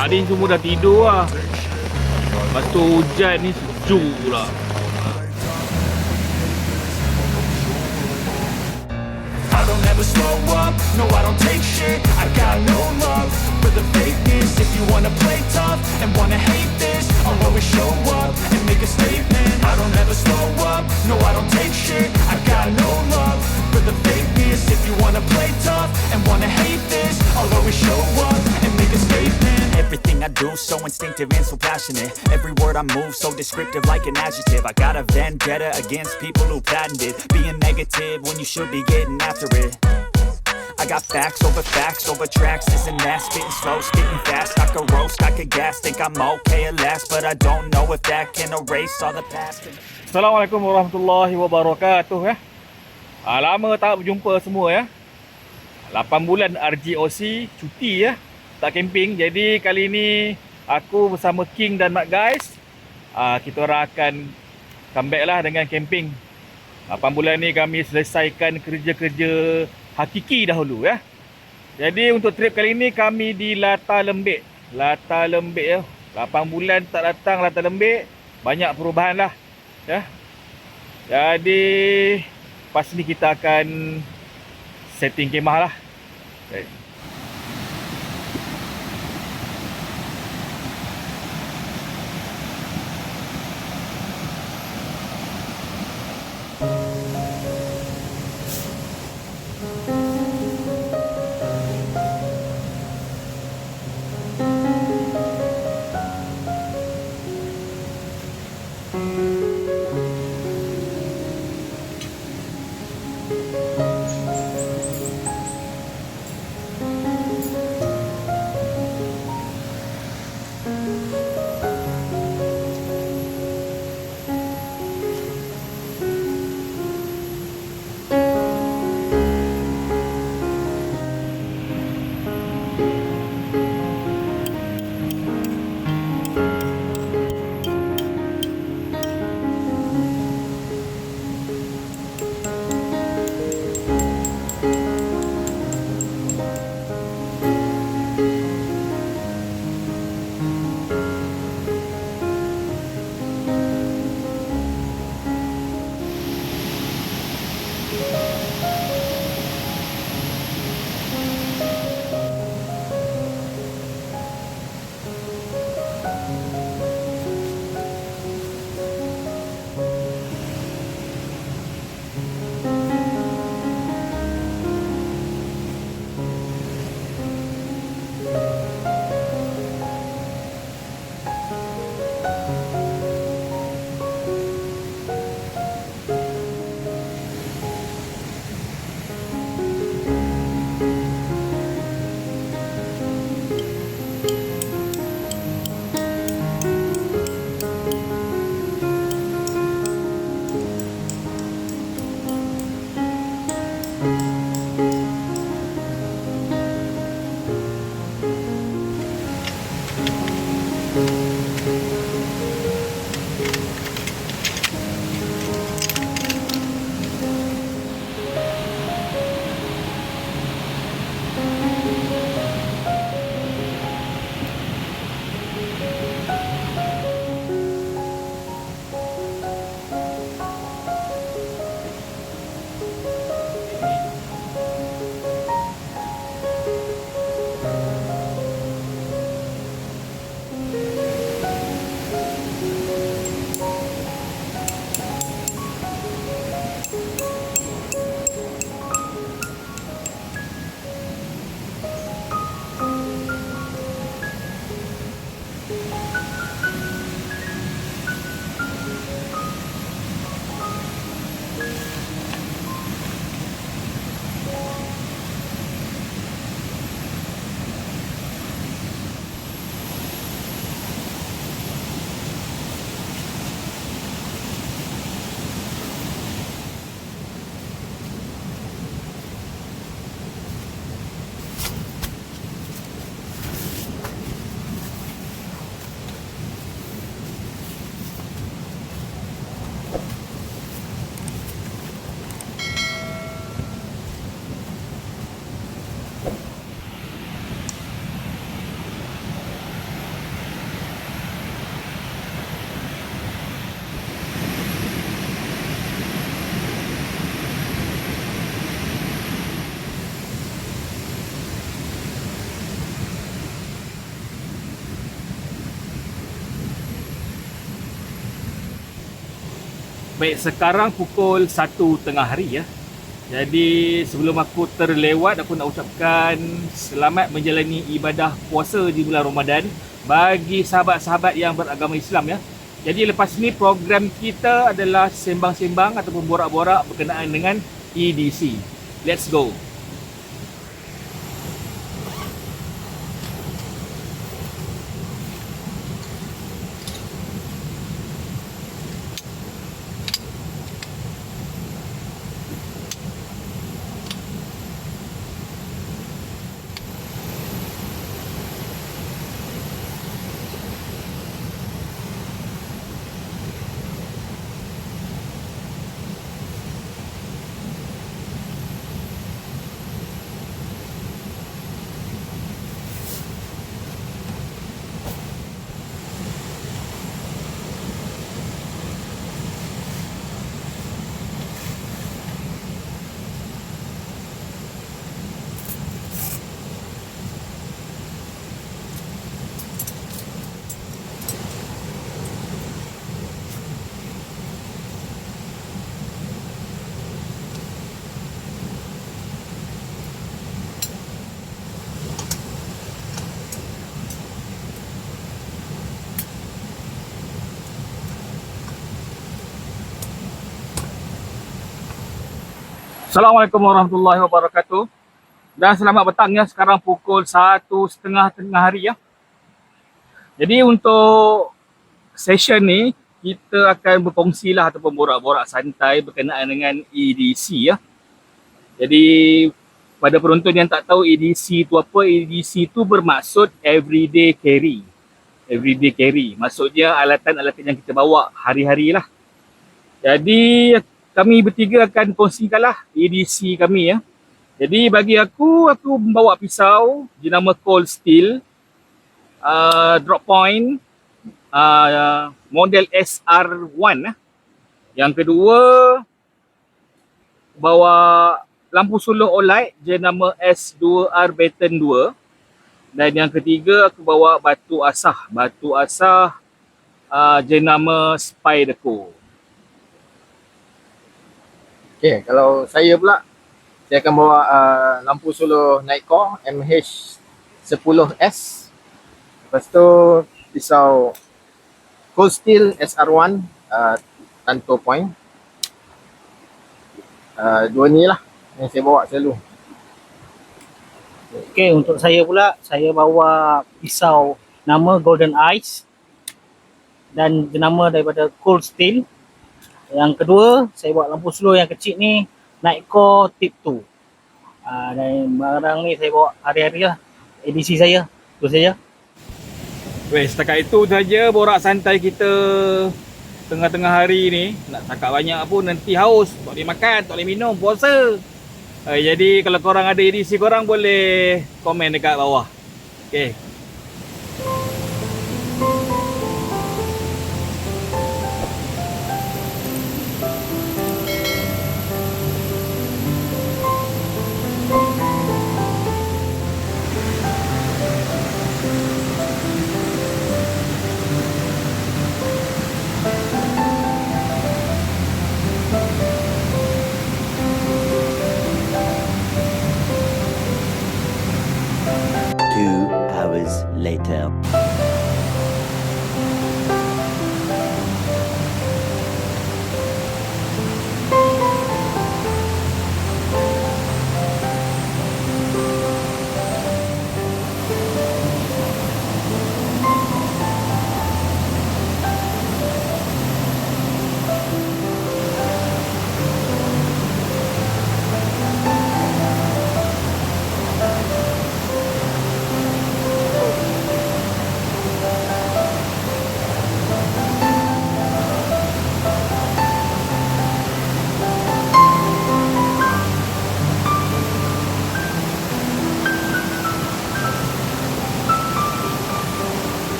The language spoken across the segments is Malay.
Tadi semua dah tidur lah. Lepas tu hujan ni sejuk pula. I don't ever slow up, no I don't take shit. I got no love for the fakeness. If you wanna play tough and wanna hate this, I'll always show up and make a statement. I don't ever slow up, no I don't take shit. I got no love for the fakeness. If you wanna play tough and wanna hate this, I'll always show up and make a statement. Everything I do so instinctive and so passionate. Every word I move so descriptive like an adjective. I got a vendetta against people who patented being negative when you should be getting after it. I got facts over tracks, this and that. Spitting slow, spitting fast. I could roast, I could gas. Think I'm okay at last, but I don't know if that can erase all the past. Assalamualaikum warahmatullahi wabarakatuh ya. Lama tak berjumpa semua ya. 8 bulan RGOC cuti ya, tak camping. Jadi kali ni aku bersama King dan Mat Guys, kita orang akan comeback lah dengan camping. 8 bulan ni kami selesaikan kerja-kerja hakiki dahulu ya. Jadi untuk trip kali ni kami di Latar Lembik. Latar Lembik ya. 8 bulan tak datang Latar Lembik, banyak perubahan lah ya. Jadi pas ni kita akan setting kemah lah. Baik. Baik, sekarang pukul 1 tengah hari ya. Jadi sebelum aku terlewat, aku nak ucapkan selamat menjalani ibadah puasa di bulan Ramadan bagi sahabat-sahabat yang beragama Islam ya. Jadi lepas ni program kita adalah sembang-sembang ataupun borak-borak berkenaan dengan EDC. Let's go. Assalamualaikum warahmatullahi wabarakatuh. Dan selamat petang ya. Sekarang pukul 1:30 tengah hari ya. Jadi untuk session ni kita akan berkongsilah ataupun borak-borak santai berkenaan dengan EDC ya. Jadi pada penonton yang tak tahu EDC tu apa, EDC tu bermaksud everyday carry. Everyday carry. Maksudnya alatan-alatan yang kita bawa hari-hari lah. Jadi kami bertiga akan kongsikanlah EDC kami ya. Jadi bagi aku membawa pisau jenama Cold Steel, drop point, model SR1. Yang kedua bawa lampu suluh OLED jenama S2R Baton 2. Dan yang ketiga aku bawa batu asah jenama Spyderco. Okay, kalau saya pula, saya akan bawa lampu suluh Nikon MH10S. Lepas tu pisau Cold Steel SR1 Tanto Point. Dua ni lah yang saya bawa selalu. Okay, untuk saya pula, saya bawa pisau nama Golden Eyes dan jenama daripada Cold Steel. Yang kedua, saya bawa lampu slow yang kecil ni, Nikon Tip 2. Dan barang ni saya bawa hari-hari lah, edisi saya. Itu saja. Weh, setakat itu saja borak santai kita tengah-tengah hari ni. Nak cakap banyak pun nanti haus, tak boleh makan, tak boleh minum, puasa. Jadi kalau korang ada edisi korang boleh komen dekat bawah. Okay. Later.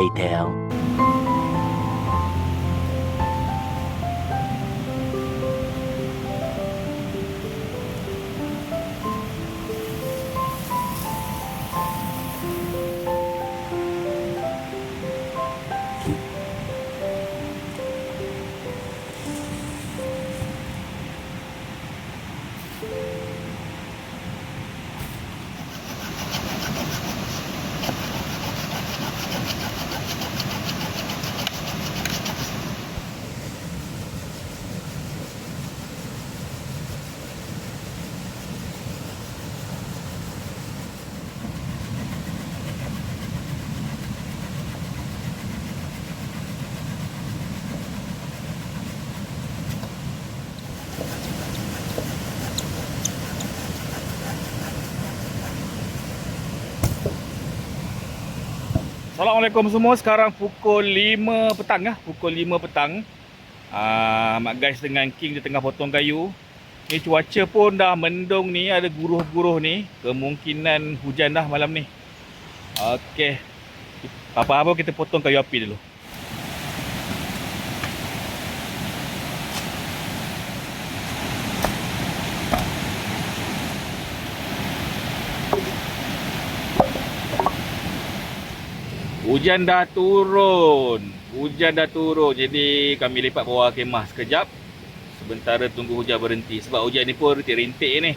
later. Assalamualaikum semua. Sekarang pukul 5 petang lah. Pukul 5 petang. Mak guys dengan King di tengah potong kayu. Ni cuaca pun dah mendung ni, ada guruh-guruh ni. Kemungkinan hujan dah malam ni. Okey. Apa-apa kita potong kayu api dulu. Hujan dah turun. Jadi kami lipat bawah kemah sekejap. Sementara tunggu hujan berhenti. Sebab hujan ni pun rintik-rintik ni.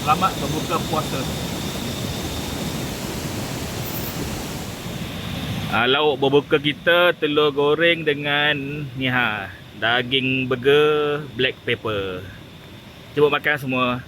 Selamat berbuka puasa. Lauk berbuka kita telur goreng dengan ni daging burger black pepper. Cuba makan semua.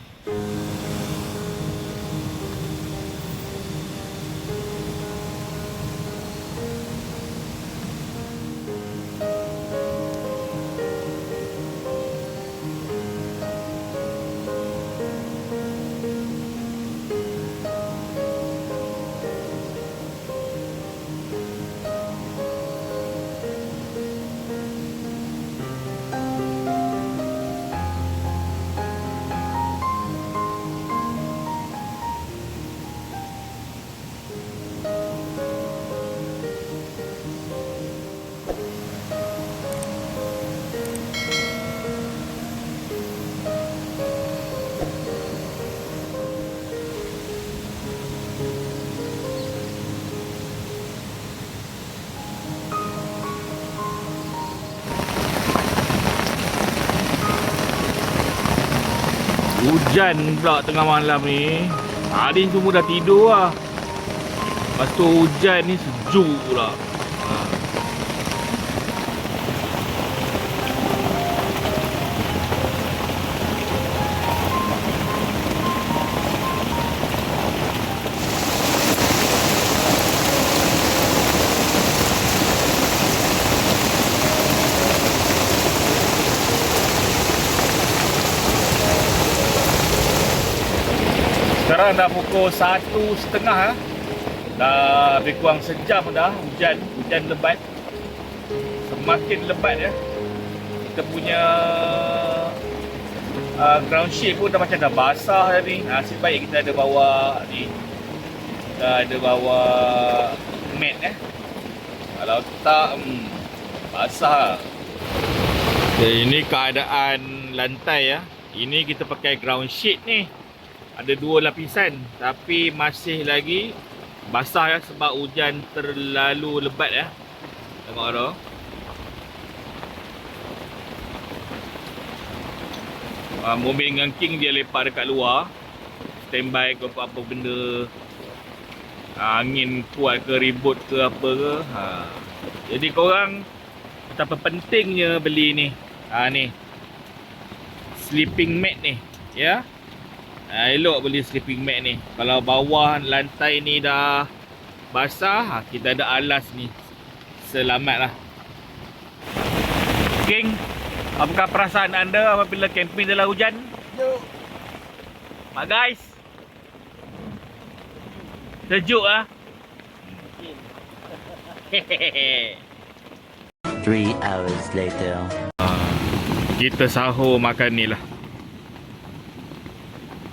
Hujan pula tengah malam ni. Tadi semua dah tidur lah. Lepas tu hujan ni sejuk pula. Sekarang dah pukul 1.30 dah lebih kurang sejam dah hujan lebat. Semakin lebat ya. Kita punya ground sheet pun dah macam dah basah dah ni. Nasib baik kita ada bawa ni. Kita ada bawa mat Kalau tak basah. Okay, ini keadaan lantai ya. Ini kita pakai ground sheet ni. Ada 2 lapisan tapi masih lagi basah ya sebab hujan terlalu lebat ya. Tengok tu. Mobil dengan King dia lepak dekat luar. Standby ke apa-apa benda. Angin kuat ke ribut ke apa ke. Jadi korang betapa pentingnya beli ni. Ni. Sleeping mat ni. Ya. Elok beli sleeping mat ni. Kalau bawah lantai ni dah basah, kita ada alas ni. Selamat lah. King, apakah perasaan anda apabila camping dalam hujan? Mak guys, sejuk lah. 3 hours later. Kita sahur makan ni lah.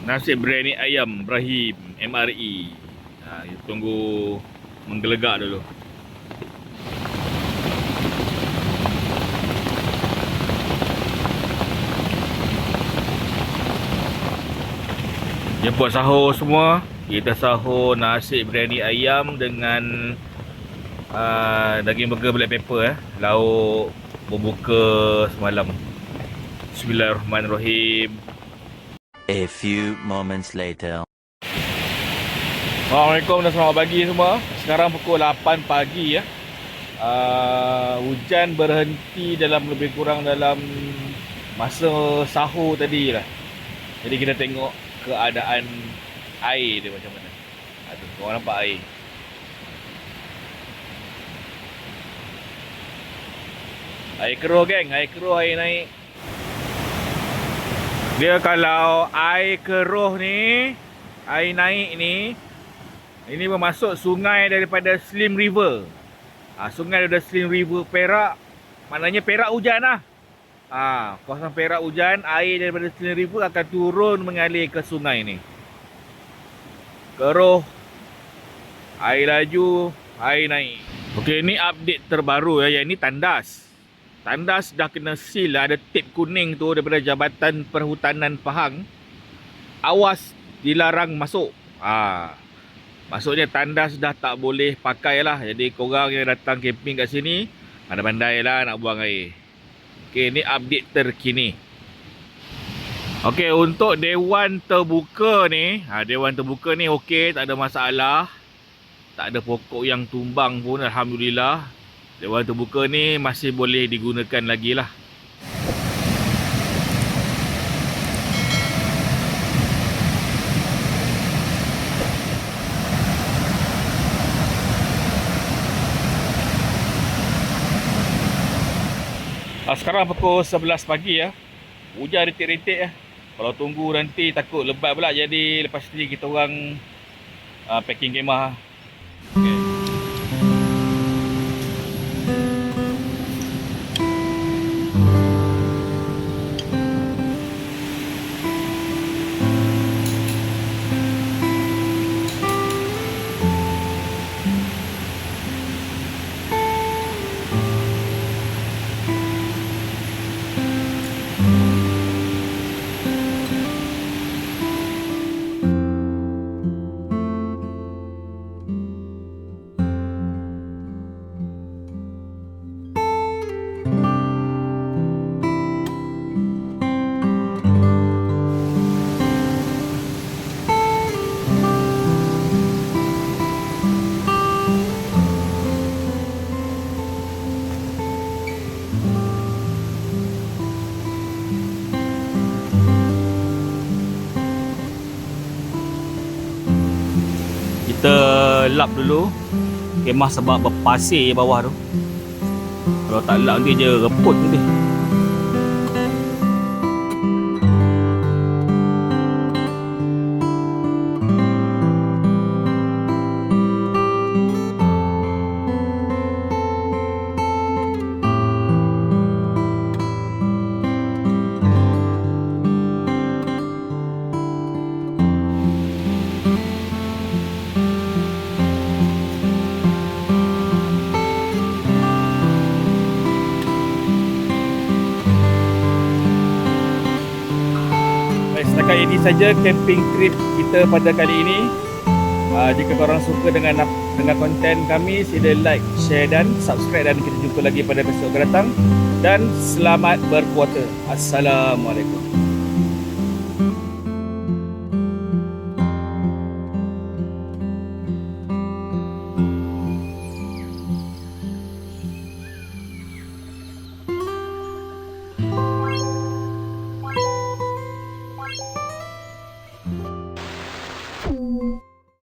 Nasi biryani ayam Ibrahim MRE. Kita tunggu menggelegak dulu. Jemput sahur semua. Kita sahur nasi biryani ayam dengan daging burger black pepper lauk berbuka semalam. Bismillahirrahmanirrahim. A few moments later. Assalamualaikum dan selamat pagi semua. Sekarang pukul 8 pagi ya. Hujan berhenti dalam lebih kurang dalam masa sahur tadi lah. Jadi kita tengok keadaan air dia macam mana. Aduh, korang nampak air. Air keruh geng, air keruh, air naik. Dia kalau air keruh ni, air naik ni, ini bermasuk sungai daripada Slim River. Sungai daripada Slim River Perak, maknanya Perak hujan lah. Kawasan Perak hujan, air daripada Slim River akan turun mengalir ke sungai ni. Keruh, air laju, air naik. Okey, ni update terbaru ya, yang ni tandas. Tandas dah kena seal lah, ada tip kuning tu daripada Jabatan Perhutanan Pahang. Awas, dilarang masuk. Maksudnya tandas dah tak boleh pakai lah. Jadi korang yang datang camping kat sini, pandai-pandai lah nak buang air. Okey, ni update terkini. Okey, untuk dewan terbuka ni, dewan terbuka ni okey, tak ada masalah. Tak ada pokok yang tumbang pun, alhamdulillah. Dewan terbuka ni masih boleh digunakan lagi lah. Sekarang pukul 11 pagi ya. Hujan rintik-rintik ya. Kalau tunggu nanti takut lebat pula, jadi lepas ni kita orang packing kemah. Okay. Kita lap dulu kemah sebab berpasir bawah tu. Kalau tak lap nanti je reput nanti. Setakat ini saja camping trip kita pada kali ini. Jika korang suka dengan konten kami, sila like, share dan subscribe, dan kita jumpa lagi pada episod akan datang. Dan selamat berpuasa. Assalamualaikum.